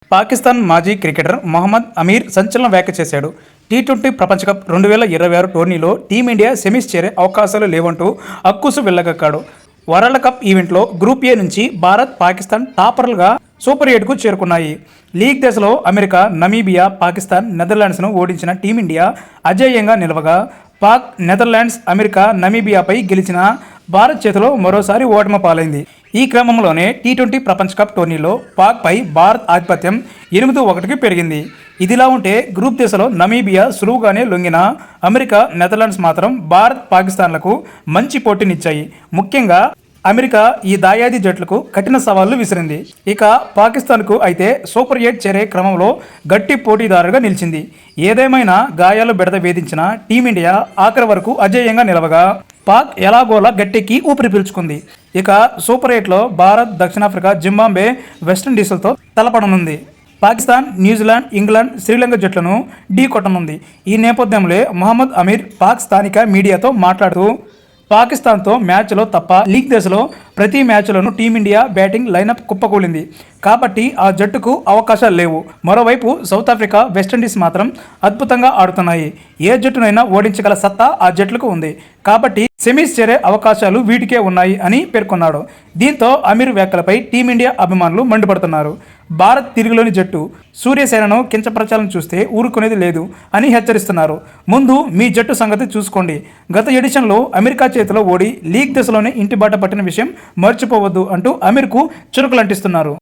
పాకిస్తాన్ మాజీ క్రికెటర్ మొహమ్మద్ అమీర్ సంచలన వ్యాఖ్య చేశాడు. టీ20 ప్రపంచ కప్ 2026 టోర్నీలో టీమిండియా సెమీస్ చేరే అవకాశాలు లేవంటూ అక్కుసు వెళ్ళగక్కాడు. వరల్డ్ కప్ ఈవెంట్లో గ్రూప్ ఏ నుంచి భారత్, పాకిస్తాన్ టాపర్లుగా సూపర్ 8కు చేరుకున్నాయి. లీగ్ దశలో అమెరికా, నమీబియా, పాకిస్తాన్, నెదర్లాండ్స్ను ఓడించిన టీమిండియా అజేయంగా నిలవగా, పాక్, నెదర్లాండ్స్, అమెరికా, నమీబియాపై గెలిచిన భారత్ చేతిలో మరోసారి ఓటమి పాలైంది. ఈ క్రమంలోనే టీ20 ప్రపంచ కప్ టోర్నీలో పాక్పై భారత్ ఆధిపత్యం 8-1కి పెరిగింది. ఇదిలా ఉంటే గ్రూప్ దశలో నమీబియా సులువుగానే లొంగిన అమెరికా, నెదర్లాండ్స్ మాత్రం భారత్, పాకిస్తాన్లకు మంచి పోటీనిచ్చాయి. ముఖ్యంగా అమెరికా ఈ దాయాది జట్లకు కఠిన సవాళ్లు విసిరింది. ఇక పాకిస్తాన్కు అయితే సూపర్ 8 చేరే క్రమంలో గట్టి పోటీదారుగా నిలిచింది. ఏదేమైనా గాయాలు బెడద వేధించిన టీమిండియా ఆఖరి వరకు అజేయంగా నిలవగా, పాక్ ఎలాగోలా గట్టెక్కి ఊపిరి పీల్చుకుంది. ఇక సూపర్ 8లో భారత్, దక్షిణాఫ్రికా, జింబాబ్వే, వెస్టిండీస్లతో తలపడనుంది. పాకిస్తాన్, న్యూజిలాండ్, ఇంగ్లాండ్, శ్రీలంక జట్లను ఢీ కొట్టనుంది. ఈ నేపథ్యంలో మొహమ్మద్ అమీర్ పాక్ స్థానిక మీడియాతో మాట్లాడుతూ, పాకిస్తాన్తో మ్యాచ్లో తప్ప లీగ్ దశలో ప్రతి మ్యాచ్లోనూ టీమిండియా బ్యాటింగ్ లైనప్ కుప్పకూలింది. కాబట్టి ఆ జట్టుకు అవకాశాలు లేవు. మరోవైపు సౌత్ ఆఫ్రికా, వెస్టిండీస్ మాత్రం అద్భుతంగా ఆడుతున్నాయి. ఏ జట్టునైనా ఓడించగల సత్తా ఆ జట్లకు ఉంది. కాబట్టి సెమీస్ చేరే అవకాశాలు వీటికే ఉన్నాయి అని పేర్కొన్నాడు. దీంతో అమీర్ వ్యాఖ్యలపై టీమిండియా అభిమానులు మండిపడుతున్నారు. భారత్ తిరుగులోని జట్టు సూర్యసేనను కించపరచాలని చూస్తే ఊరుకునేది లేదు అని హెచ్చరిస్తున్నారు. ముందు మీ జట్టు సంగతి చూసుకోండి. గత ఎడిషన్లో అమెరికా చేతిలో ఓడి లీగ్ దశలోనే ఇంటిబాట పట్టిన విషయం మర్చిపోవద్దు అంటూ అమీర్కు చురుకులంటిస్తున్నారు.